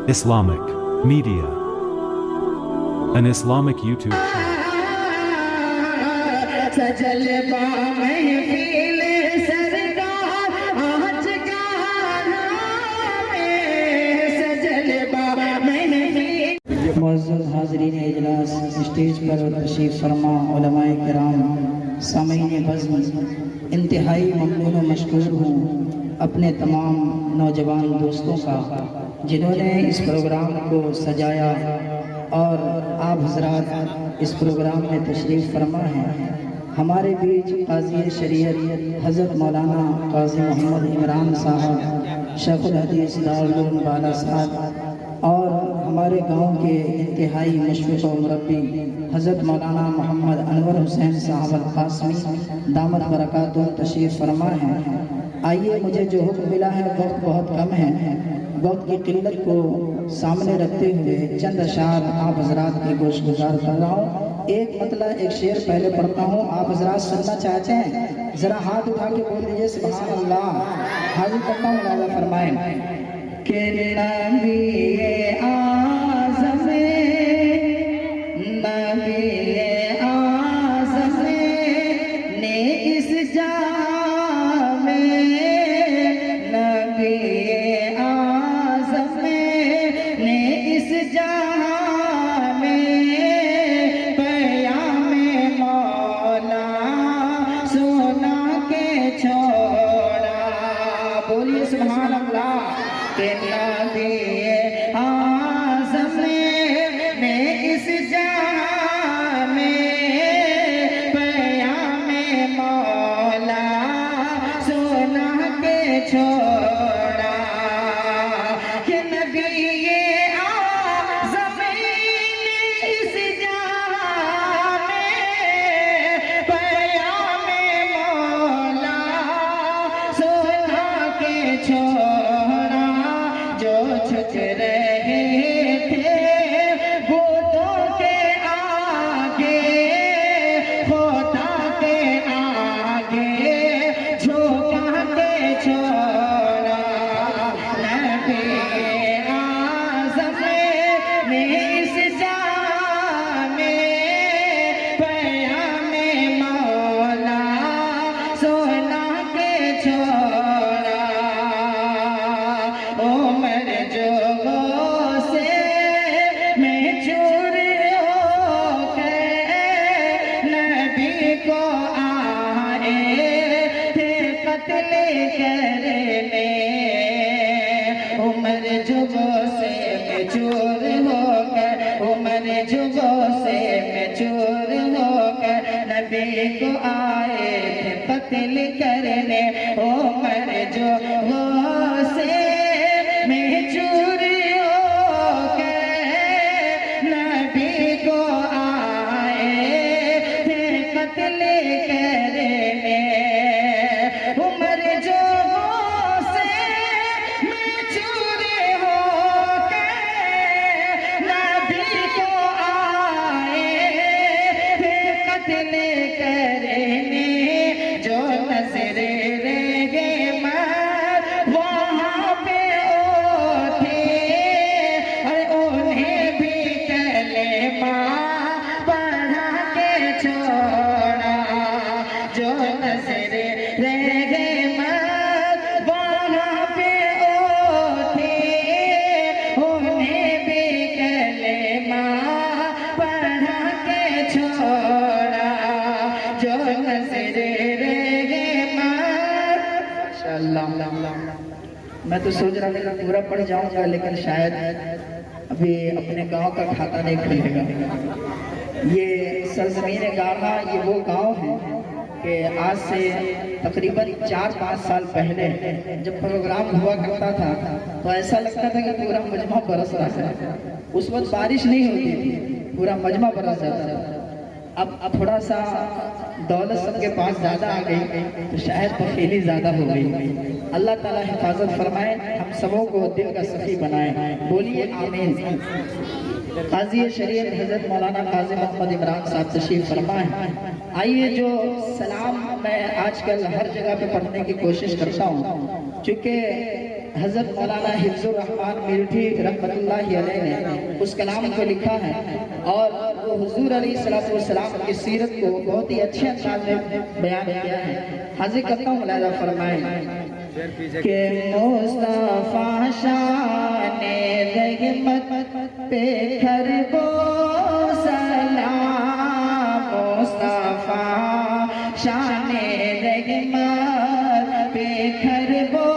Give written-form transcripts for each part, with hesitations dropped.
Islamic Media, an Islamic YouTube channel. سجل محفل سرکار آج گانا میں سجل محفل معزز حاضرین اجلاس اسٹیج پر تشریف فرما علماء کرام سامعین بزم انتہائی ممنون و مشکور ہوں اپنے تمام نوجوان دوستوں کا جنہوں نے اس پروگرام کو سجایا اور آپ حضرات اس پروگرام میں تشریف فرما ہیں۔ ہمارے بیچ قاضی شریعت حضرت مولانا قاضی محمد عمران صاحب شیخ الحدیث دارالعلوم بالا صاحب اور ہمارے گاؤں کے انتہائی مشفق و مربی حضرت مولانا محمد انور حسین صاحب القاسمی دامت برکاتہ تشریف فرما ہیں۔ آئیے مجھے جو حکم ملا ہے وقت بہت کم ہے، وقت کی قلت کو سامنے رکھتے ہوئے چند اشعار آپ حضرات کی گوش گزار کر رہا ہوں۔ ایک مطلع ایک شعر پہلے پڑھتا ہوں، آپ حضرات سننا چاہتے ہیں ذرا ہاتھ اٹھا کے بول دیجئے سبحان اللہ۔ حاضر کرتا ہوں لہذا فرمائیں کہ نبی اعظم نبی اعظم نے اس جام نبی اعظم نے اس جام پیام مولا سونا کے چھوڑا، بولیے سبحان اللہ کہ نبی اعظم نے اس جام پیام مولا سونا کے چھوڑا، کہ نبی اعظم نے اس جام پیام مولا سونا کے چھوڑا، جو چھک رہے تھے بتوں کے آگے خدا کے آگے جھکا کے چھوڑا، نبی اعظم نے اس جام پیام مولا سونا کے چھوڑا، عمر جو سے میں چور ہو کے نبی کو آئے تھے قتل کرنے، عمر جو سے میں چور ہو کر عمر جو سے میں چور ہو کر نبی کو آئے تھے قتل کرنے، عمر جو سے میں چور ہو کر نبی کو آئے تھے قتل کرنے، عمر جو سے میں چور ہو کر نبی کو آئے تھے قتل کرنے، جو نظر رہے مر وہاں پہ وہ تھے اور انہیں بھی کلمہ پڑھا کے چھوڑا، جو نظر رہے مر وہاں پہ وہ تھے انہیں بھی کلمہ پڑھا کے چھوڑا، جو نظر رہے مر۔ ماشاءاللہ، میں تو سوچ رہا تھا پورا پڑھ جاؤں گا لیکن شاید ابھی اپنے گاؤں کا کھاتا نہیں کھلے گا۔ یہ سرزمین گاڑھا یہ وہ گاؤں ہے کہ آج سے تقریباً 4-5 سال پہلے جب پروگرام ہوا کرتا تھا تو ایسا لگتا تھا کہ پورا مجمع برس رہا ہے، اس وقت بارش نہیں ہوتی تھی، پورا مجمع برس جاتا تھا۔ اب تھوڑا سا دولت سب کے پاس زیادہ آ گئی تو شاید بخیلی زیادہ ہو گئی۔ اللہ تعالیٰ حفاظت فرمائے، ہم سبوں کو دل کا سخی بنائے، بولیے آمین۔ قاضی شریعت حضرت مولانا قاضی محمد عمران صاحب تشریف فرما ہے۔ آئیے جو سلام میں آج کل ہر جگہ پہ پڑھنے کی کوشش کرتا ہوں، چونکہ حضرت مولانا حفظ الرحمان میرٹھی رحمت اللہ علیہ نے اس کلام کو لکھا ہے اور وہ حضور علیہ السلام کی سیرت کو بہت ہی اچھے انداز میں بیان کیا ہے. حاضر کرتا ہوں ملاحظہ فرمائیں کہ مصطفیٰ شان رحمت پہ کر بو سلام، مصطفیٰ شان رحمت پہ کر بو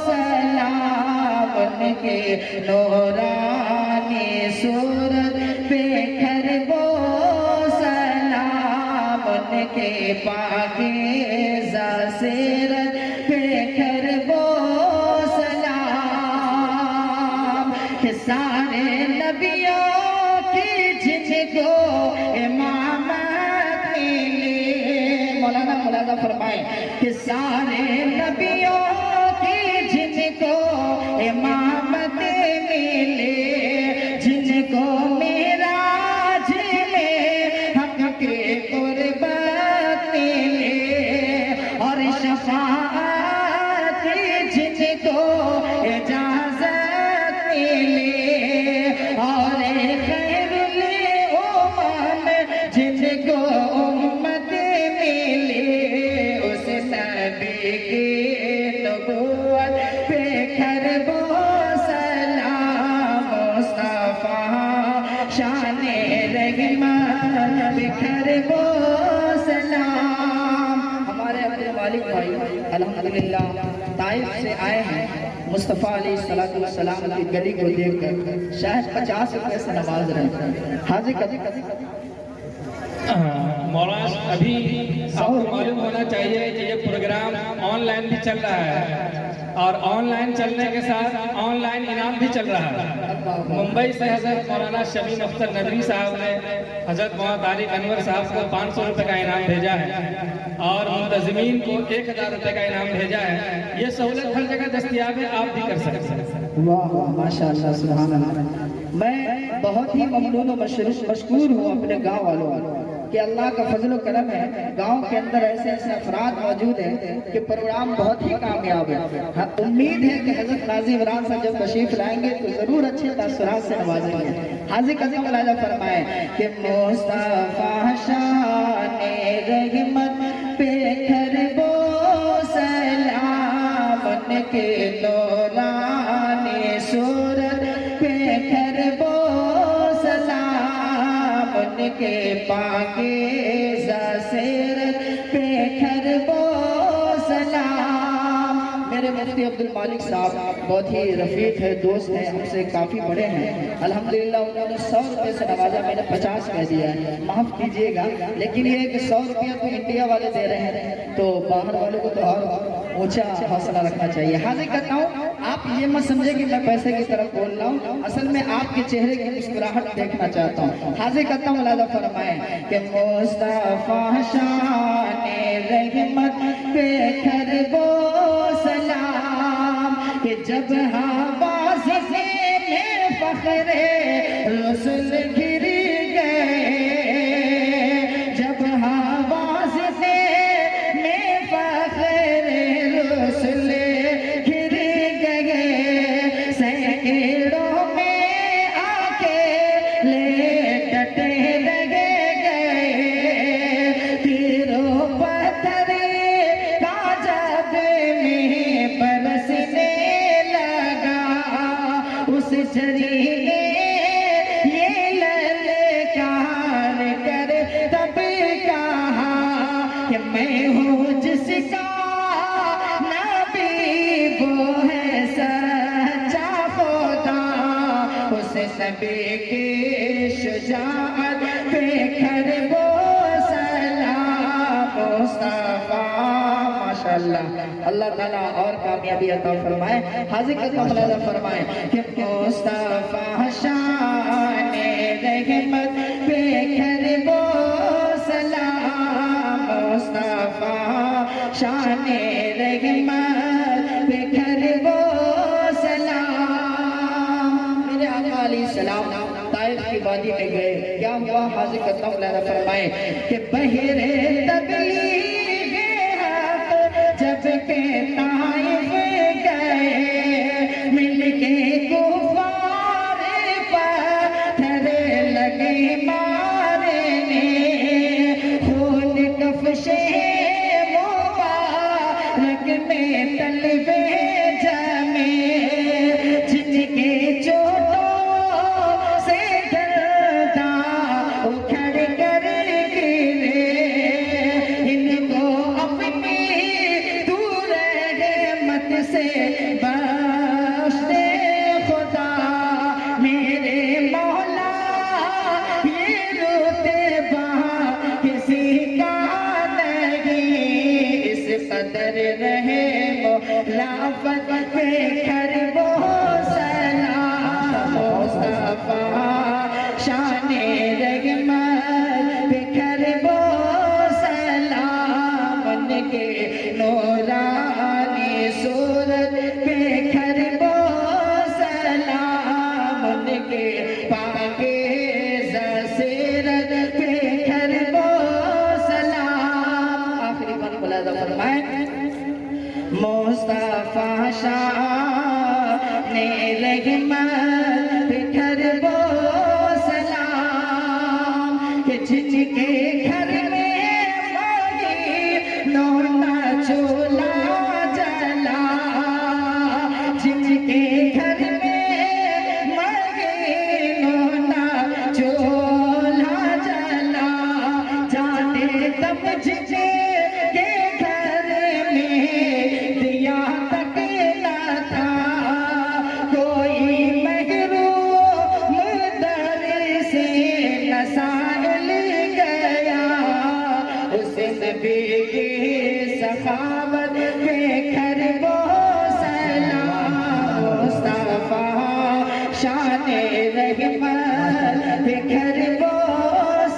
سلام، ان کے نورانی صورت پہ کر بو سلام، ان کے پاکیزہ سیرت پہ کر بو سلام، کہ سارے نبیوں کی جن کو امامت ملی. مولانا ملاحظہ فرمائیں کہ سارے نبیوں کی جن کو امامت ملی، جن کو معراج میں حق کے قربت ملی، اور شفاعت جن کو اجازت ملی، اور خیر الامم جن کو امت ملی، اس نبی کی نبوت پہ کر بو سلام، مصطفیٰ شان رحمت پہ کر بو سلام. ہمارے عبد المالک بھائی الحمدللہ طائف سے آئے ہیں، مصطفیٰ علیہ السلام کی گلی کو دیکھ کر شاید 50 روپے سے نواز رہے ہیں. حاضر مولانا ابھی آپ کو معلوم ہونا چاہیے کہ یہ پروگرام آن لائن بھی چل رہا ہے، اور آن لائن چلنے کے ساتھ آن لائن انعام بھی چل رہا ہے. ممبئی سے حضرت مولانا شمیم اختر ندوی صاحب نے حضرت مولانا طارق انور صاحب کو 500 روپے کا انعام بھیجا ہے، اور منتظمین کو 1000 روپے کا انعام بھیجا ہے. یہ سہولت ہر جگہ دستیاب ہے، آپ بھی کر سکتے ہیں. واہ ماشاءاللہ سبحان اللہ. میں بہت ہی ممنون و مشکور ہوں اپنے گاؤں والوں کہ اللہ کا فضل و کرم ہے، گاؤں کے اندر ایسے ایسے افراد موجود ہیں کہ پروگرام بہت ہی کامیاب ہے. امید ہے کہ حضرت قاضی عمران صاحب جب تشریف لائیں گے تو ضرور اچھے تاثرات سے نوازیں گے. حاضر قاضی ملاحظہ فرمائیں کہ مصطفیٰ شان رحمت پہ کر بو سلام، ان کے نورانی صورت پہ کر بو سلام، ان کے پاکیزہ سیرت پہ کر بو سلام. میرے مفتی عبد المالک صاحب بہت ہی رفیق ہے، دوست ہیں، ہم سے کافی بڑے ہیں. الحمدللہ انہوں نے 100 روپے سے نوازا، میں نے 50 کہہ دیا ہے، معاف کیجئے گا. لیکن یہ ہے کہ 100 روپیہ تو انڈیا والے دے رہے ہیں، تو باہر والوں کو تو اور اونچا حوصلہ رکھنا چاہیے. حاضر کرتا ہوں، آپ یہ مت سمجھے کہ میں پیسے کی طرف بول رہا ہوں، اصل میں آپ کے چہرے کی مسکراہٹ دیکھنا چاہتا ہوں. حاضر کرتا ہوں، ملاحظہ فرمائیں کہ مصطفیٰ شان رحمت پہ کر بو سلام، کہ جب حواس میں فخر رسول گر گئے، جب حواس میں فخر رسول گر گئے، سینکڑوں میں آ کے لیٹتے لگے گئے، تیروں پتھر کا جب میں برسنے لگا، اس جری نے یہ للکار کر تب کہا کہ میں ہوں جس کا نبی وہ ہے سچا خدا، اس نبی کی شجاعت پہ کر بو سلام، مصطفیٰ. ماشاءاللہ اللہ تعالیٰ اور کامیابی عطا فرمائے. حاضر کرتا ہوں، ملاحظہ فرمائیں کہ مصطفیٰ شان رحمت پہ کر بو سلام، مصطفیٰ شان رحمت پہ کر بو سلام. میرے آقا علیہ السلام طائف کی وادی میں گئے، کیا ہوا؟ حاضر کرتا ہوں، ملاحظہ فرمائیں کہ بہرے تبلیغ حق جب کہ طائف گئے، بیمارنے خون کفشے مبارک میں طلبے جمے جن کے چوٹوں سے گردہ اکھڑ کر گرے ان کو اپنی تو رحمت سے بخش دے خدا میرے مولا یہ رتبہ کسی کا نہیں اس قدر رہے مولا پہ کرب و سلام مصطفیٰ شان رحمت پہ کرب و سلام ان کے نورانی صورت پہ کرب و سلام ان کے پاکیزہ سیرت پہ کرب و سلام آخری بات ملاحظہ فرمائیں مصطفیٰ شان رحمت پہ کرب و سلام کہ جن کے گھر میں مگی نونا چولا جلا جن کے گھر میں مگی نونا چولا جلا جاتے تب جن کے گھر میں دیا تک نہ تھا کوئی محروم در سے نسائل گیا اس نبی کی سخاوت پہ کرب و سلام مصطفیٰ شان رحمت پہ کرب و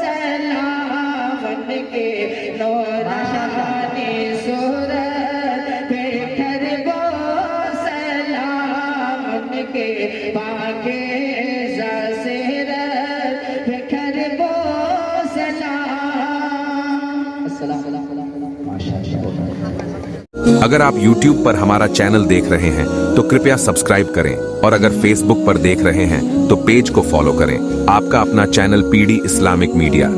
سلام ان کے نورانی صورت پہ کرب و سلام ان کے پاکیزہ سیرت پہ کرب و سلام السلام علیکم اگر آپ YouTube پر ہمارا چینل دیکھ رہے ہیں تو کرپیا سبسکرائب کریں اور اگر Facebook پر دیکھ رہے ہیں تو پیج کو فالو کریں۔ آپ کا اپنا چینل PD اسلامک میڈیا۔